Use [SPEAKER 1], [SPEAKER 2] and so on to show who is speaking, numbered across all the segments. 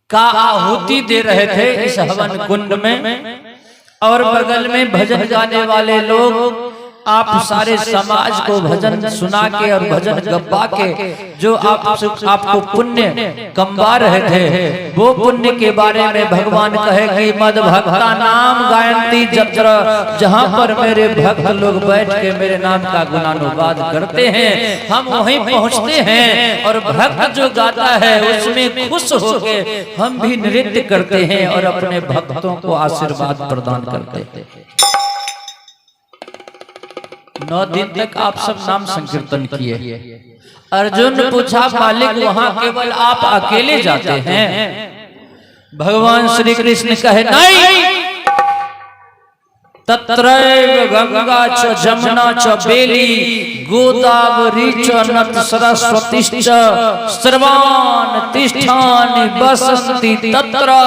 [SPEAKER 1] का आहुति दे रहे थे इस हवन कुंड में। और बगल में भजन गाने वाले लोग आप सारे समाज को भजन सुना के और भजन गब्बा के जो आपको पुण्य कमवा रहे थे, वो पुण्य के बारे में भगवान कहे कि मद भक्ता नाम गायंती जत्र, जहाँ पर मेरे भक्त लोग बैठ के मेरे नाम का गुणानुवाद करते हैं, हम वहीं पहुँचते हैं और भक्त जो गाता है उसमें खुश होके हम भी नृत्य करते हैं और अपने भक्तों को आशीर्वाद प्रदान करते हैं। 9 दिन तक आप सब नाम संकीर्तन किए। अर्जुन ने पूछा मालिक वहां केवल आप अकेले जाते हैं? भगवान श्री कृष्ण कहे नहीं, तत्रैव गंगा च जमुना च बेली गोदावरी च नद सरस्वती च सर्वान् तीर्थानि वसन्ति तत्र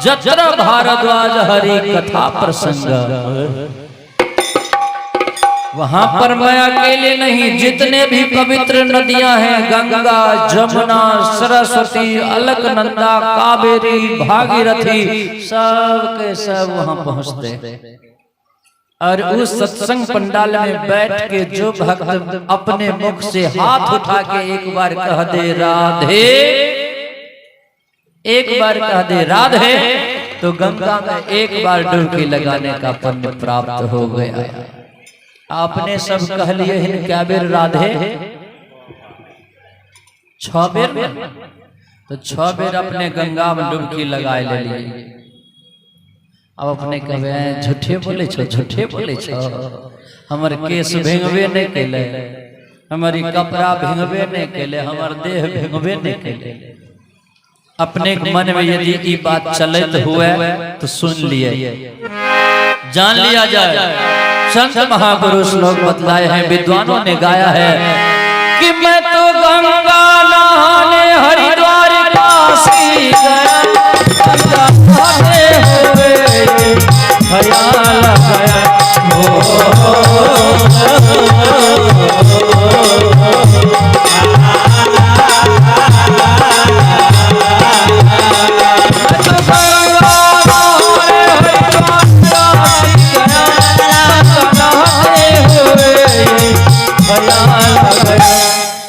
[SPEAKER 1] जत्र भारद्वाज हरि कथा प्रसंग। वहां पर मैं अकेले नहीं, जितने भी पवित्र नदियां हैं, गंगा जमुना सरस्वती अलकनंदा कावेरी भागीरथी, सब के सब वहां पहुंचते। और उस सत्संग पंडाल में बैठ के जो भक्त अपने मुख से हाथ उठा के एक बार कह दे राधे, एक बार कह दे राधे, तो गंगा में एक बार डुबकी लगाने का पुण्य प्राप्त हो गया। आपने सब कह लिए हैं क्या बेर राधे? 6 बेर, तो 6 बेर अपने गंगा में डुबकी लगाए ले लिए। अब अपने कहे झूठे बोले छो, झूठे बोले छो, हमारे केस भिंगवे नहीं केले, हमारी कपड़ा भिंगवे नहीं केले, हमार देह भिंगवे नहीं केले। अपने मन में यदि ये बात चलित हुए तो सुन लिए, जान लिया जाए। संत महापुरुष लोग बतलाए हैं, विद्वानों ने गाया है कि मैं तो गंगा नहाने हरिद्वार काशी गया, गंगा नहाते हुए ख्याल गया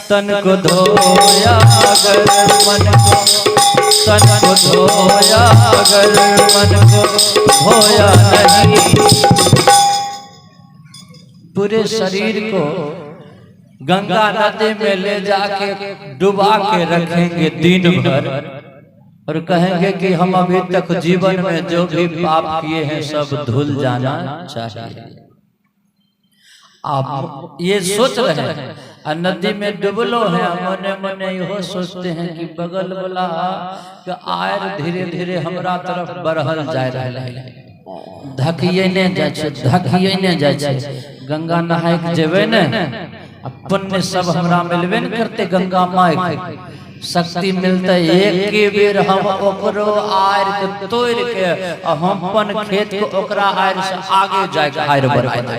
[SPEAKER 1] तन को धोया अगर मन को, तन को धोया अगर मन को धोया नहीं, पूरे शरीर को गंगा नदी में ले जाके डुबा के रखेंगे दिन भर और कहेंगे कि हम अभी तक जीवन में जो भी पाप किए हैं सब धुल जाना चाहिए। आप ये सोच रहे हैं, नदी में डुबलो है, मने मने यो सोचते हैं कि बगल वाला के आयर धीरे धीरे हमरा तरफ बढ़ल जाए रहा है, धकिए ने जाय छै, धकिए ने जाय छै। गंगा नहाय के जेबे ने, पुण्य सब हमरा मिलबे न करते, गंगा माय के शक्ति मिलते। एक के बेर हम ओकरो आयर के तोड़ के हम अपन खेत को ओकरा आयर से आगे जाए के आयर बढ़ाए दे।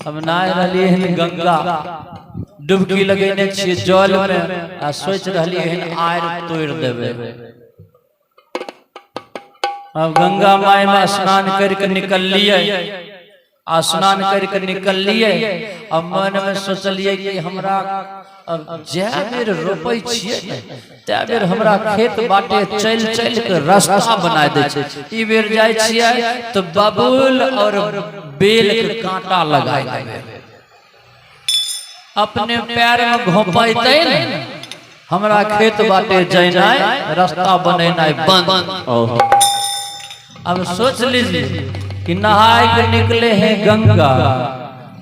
[SPEAKER 1] अब ना रही है गंगा डुबकी लगेने छिए जल में आ सोच रही है आयर तोड़ देवे। अब गंगा माय में स्नान करके निकल लिए, स्नान करके निकल लिए। अब मन में सोचलिए कि हमरा अब जे बेर रोपै छिए ते बेर हमरा खेत बाटे चल चल के रास्ता बना दे छै। ई बेर जाय छिए तो बबूल और बेल के कांटा लगाए देबे, अपने पैर में घोंपैते न हमरा खेत बाटे जैनाय रास्ता बनेनाय बंद। अब सोच लीजिए कि नहाए के निकले हैं गंगा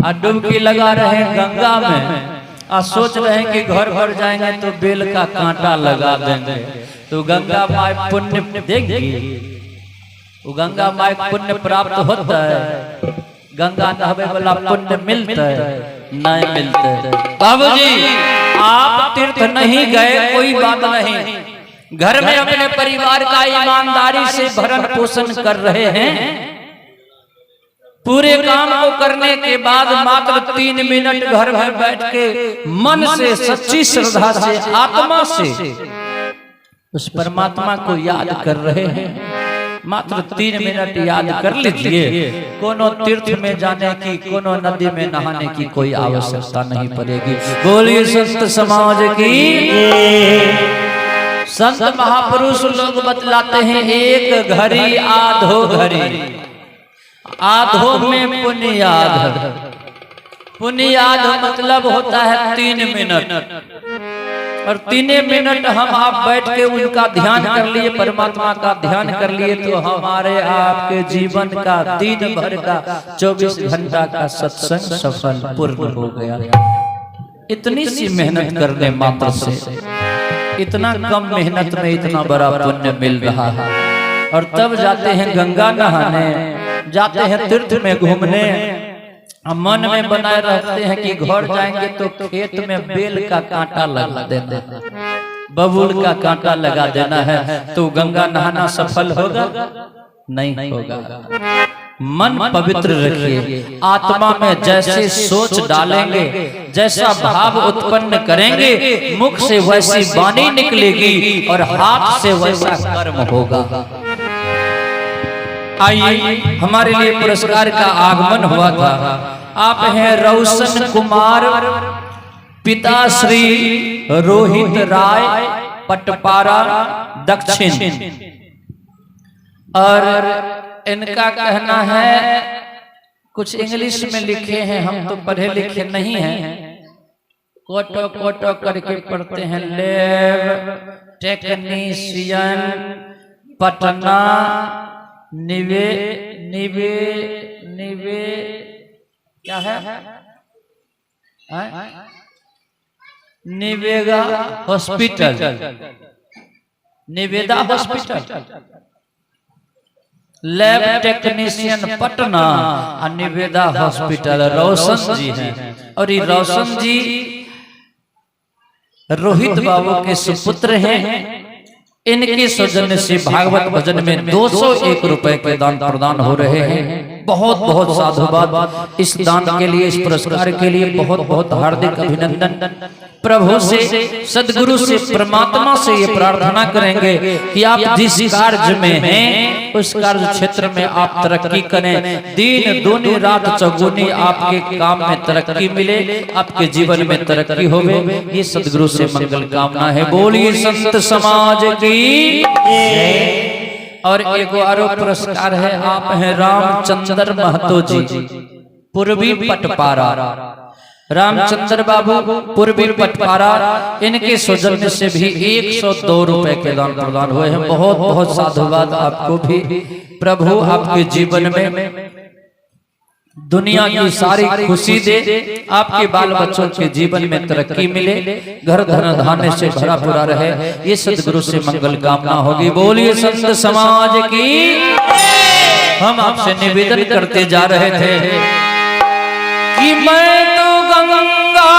[SPEAKER 1] और डुबकी लगा रहे हैं गंगा में, और सोच रहे हैं कि घर घर जाएंगे तो बेल का कांटा लगा देंगे तो गंगा माय पुण्य देगी। वो गंगा माय पुण्य प्राप्त होता है, गंगा नहावे वाला पुण्य मिलता है नहीं मिलता है। बाबूजी आप तीर्थ नहीं गए कोई बात नहीं, घर में अपने परिवार का ईमानदारी से भरण पोषण कर रहे हैं, पूरे काम को करने के बाद मात्र 3 मिनट घर में बैठ के मन से, सच्ची श्रद्धा से, आत्मा से उस परमात्मा को याद कर रहे हैं। मात्र 3 मिनट याद कर लीजिए, कोनो तीर्थ में जाने की, कोनो नदी में नहाने की कोई आवश्यकता नहीं पड़ेगी। बोलिए संत समाज की। संत महापुरुष लोग बतलाते हैं, एक घड़ी आधो घड़ी, आधो में पुण्याध। पुण्याध मतलब होता है 3 मिनट, और 3 मिनट हम आप बैठ के उनका ध्यान कर लिए, परमात्मा का ध्यान कर लिए, तो हमारे आपके जीवन का दिन भर का 24 घंटा का सत्संग सफल पूर्ण हो गया। इतनी सी मेहनत करने मात्र से, इतना कम मेहनत में इतना बड़ा पुण्य मिल रहा है। और तब जाते हैं गंगा नहाने, जाते हैं तीर्थ में घूमने, हम मन में बनाए रखते हैं कि घर जाएंगे तो खेत में बेल का कांटा लगा देना है, बबूल का कांटा लगा देना है, तो गंगा नहाना सफल होगा? नहीं होगा। मन पवित्र रखिए, आत्मा में जैसे सोच डालेंगे, जैसा भाव उत्पन्न करेंगे, मुख से वैसी वाणी निकलेगी और हाथ से वैसा कर्म होगा। आइए, हमारे लिए पुरस्कार का आगमन हुआ था। आप हैं रोशन कुमार, पिता श्री रोहित राय, पटपारा दक्षिण। और इनका कहना है, कुछ इंग्लिश में लिखे हैं, हम तो पढ़े लिखे नहीं हैं, कोटो कोटो करके पढ़ते हैं। लैब टेक्नीशियन पटना, निवे निवे निवे क्या है, Niveda hospital, Niveda hospital, lab technician Patna और निवेदा हॉस्पिटल। रोशन जी हैं, और ये रोशन जी रोहित बाबू के सुपुत्र हैं। इनके सौजन्य से भागवत भजन में 201 रुपए के दान प्रदान हो रहे हैं। बहुत बहुत साधुवाद इस दान के लिए, इस पुरस्कार के लिए बहुत बहुत हार्दिक अभिनंदन। प्रभु से, सदगुरु से, परमात्मा से ये प्रार्थना करेंगे कि आप जिस कार्य में हैं उस कार्य क्षेत्र में आप तरक्की करें, दिन दूनी रात चौगुनी आपके काम में तरक्की मिले, आपके जीवन में तरक्की होवे, ये सदगुरु से मंगल कामना है। बोलिए संत समाज की। और एक और पुरस्कार है, आप हैं रामचंद्र महतो जी, पूर्वी पटपारा। रामचंद्र बाबू पूर्वी पटपारा, इनके सौजन्य से भी 102 रुपए के दान प्रदान हुए हैं। बहुत बहुत साधुवाद आपको भी। प्रभु आपके जीवन में दुनिया की सारी खुशी दे, आपके बाल बच्चों के जीवन में तरक्की मिले, घर धन धान्य से भरा पूरा रहे, ये सदगुरु से मंगल कामना होगी। बोलिए संत समाज की। हम आपसे निवेदन करते जा रहे थे कि मैं तो गंगा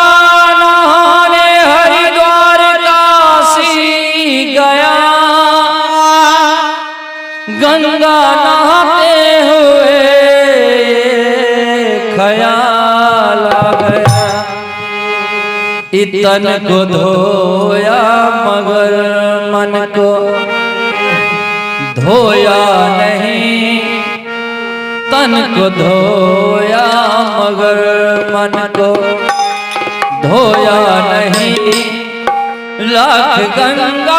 [SPEAKER 1] नहाने हरिद्वार काशी गया, गंगा नहाते हुए ख्याल आ गया, तन को धोया मगर मन को धोया नहीं, तन को धोया मगर मन को धोया नहीं, लाख गंगा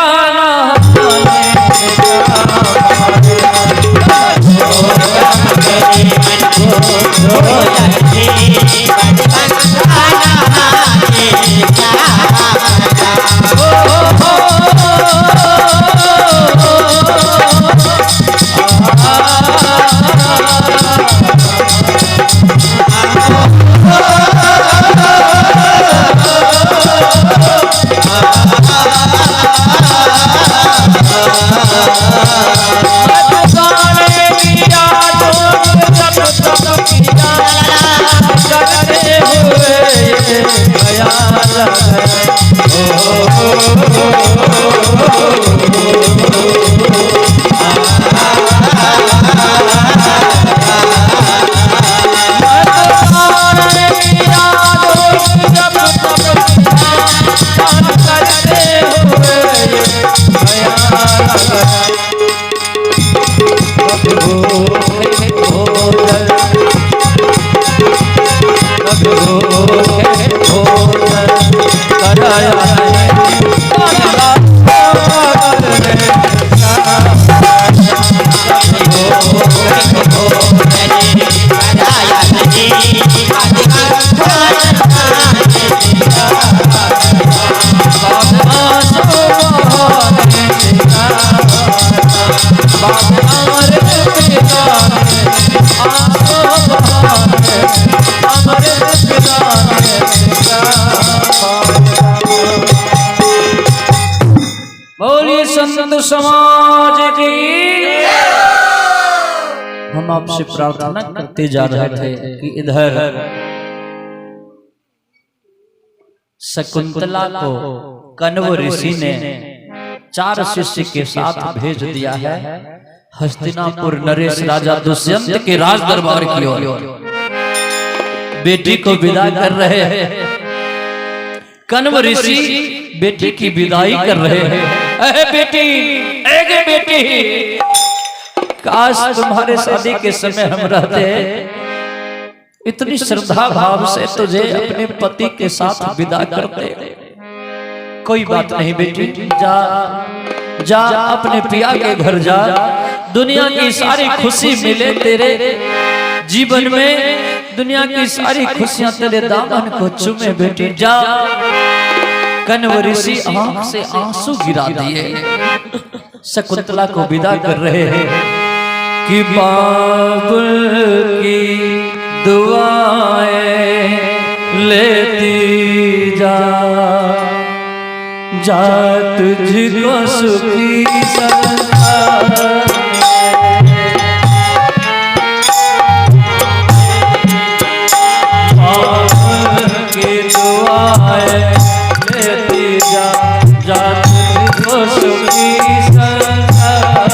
[SPEAKER 1] बोलिए संत समाज की। हम आपसे प्रार्थना करते जा रहे थे कि इधर शकुंतला को कण्व ऋषि ने 4 शिष्य के साथ भेज दिया है हस्तिनापुर नरेश राजा दुष्यंत के राज दरबार की ओर। बेटी को विदा कर रहे हैं। कण्व ऋषि बेटी की विदाई कर रहे हैं। बेटी, बेटी, काश तुम्हारे शादी के समय हम रहते, इतनी श्रद्धा भाव से तुझे अपने पति के साथ विदा करते। कोई बात नहीं बेटी, जा जा अपने पिया के घर जा। दुनिया की सारी खुशी मिले तेरे जीवन में, दुनिया की सारी खुशियां तेरे दामन को चूमे बेटी, जा। कण्व ऋषि आंख से आंसू गिरा दिए, शकुंतला को विदा कर रहे हैं कि बाबुल की दुआएं लेती जा, जा तुझको सुखी संसार की दुआएं लेती जा, जा तुझको सुखी संसार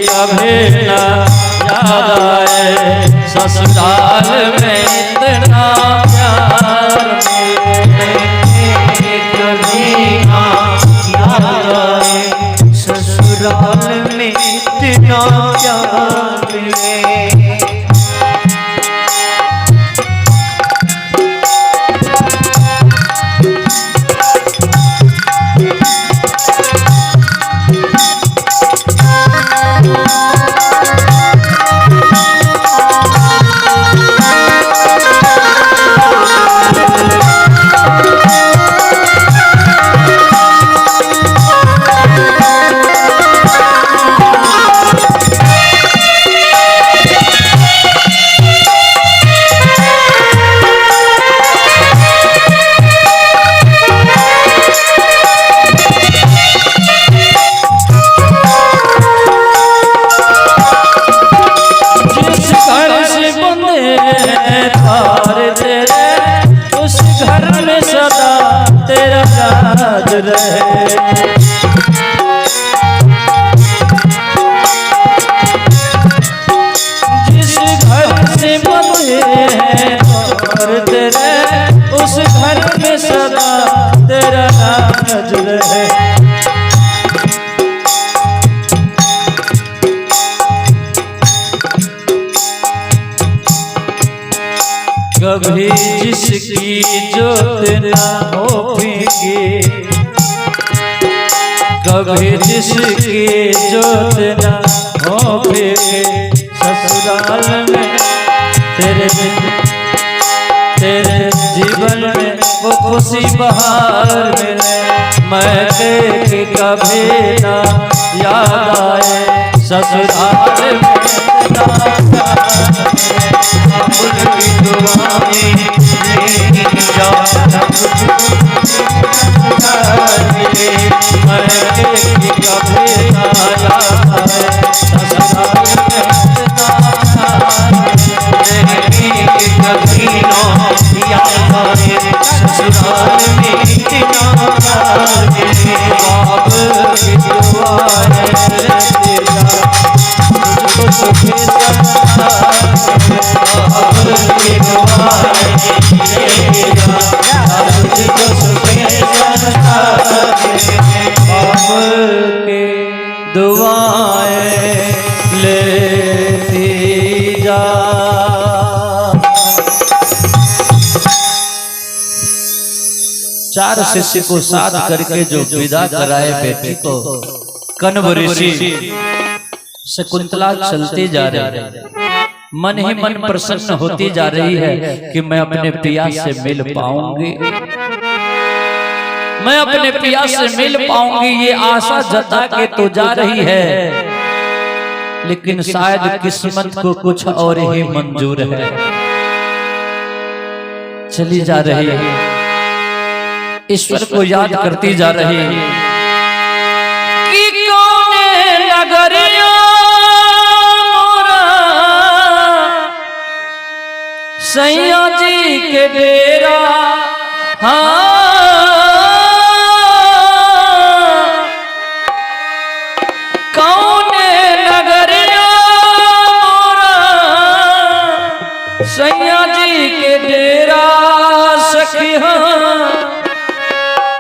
[SPEAKER 1] कभी ना याद आए ससुराल में इतना प्यार, कभी ना याद आए ससुराल में इतना प्यार मिले। जिस घर से बंधे हैं और तेरे, उस घर में सदा तेरा राज रहे। कभी जिसकी जोत ना हो फीकी, कभी जिसकी जोत ना हो फीकी, ससुराल में तेरे जीवन में वो खुशी बहार मिले। मैं देखी कभी ना याद आए ससुराल में उनकी दुआएं जा, मैं देखी कभी ना याद आए ससुराल में कभी ना याद आए ससुराल में इतना प्यार मिले। बाप की दुआएं लेते जा, तुझको सुखी संसार बाप की दुआएं लेते जा, तुझको सुखी संसार बाप के दुआएं लेती जा। चार शिष्य को साथ करके जो विदा कराए बेटी को, कण्व ऋषि शकुंतला चलती जा रही है, मन ही मन प्रसन्न होती जा रही है कि मैं अपने पिया से मिल पाऊंगी, मैं अपने पिया से मिल पाऊंगी, ये आशा जता के तो जा रही है, लेकिन शायद किस्मत को कुछ और ही मंजूर है। चली जा रही है, ईश्वर को याद करती जा रही है कि कौन नगरिया सैया जी के डेरा, हाँ कौन नगरिया सैया जी के डेरा, सखिया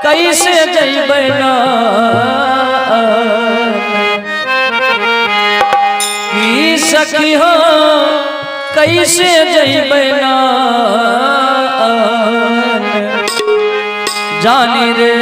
[SPEAKER 1] कैसे जइबै ना की सखिया कैसे जइबै ना, जानी रे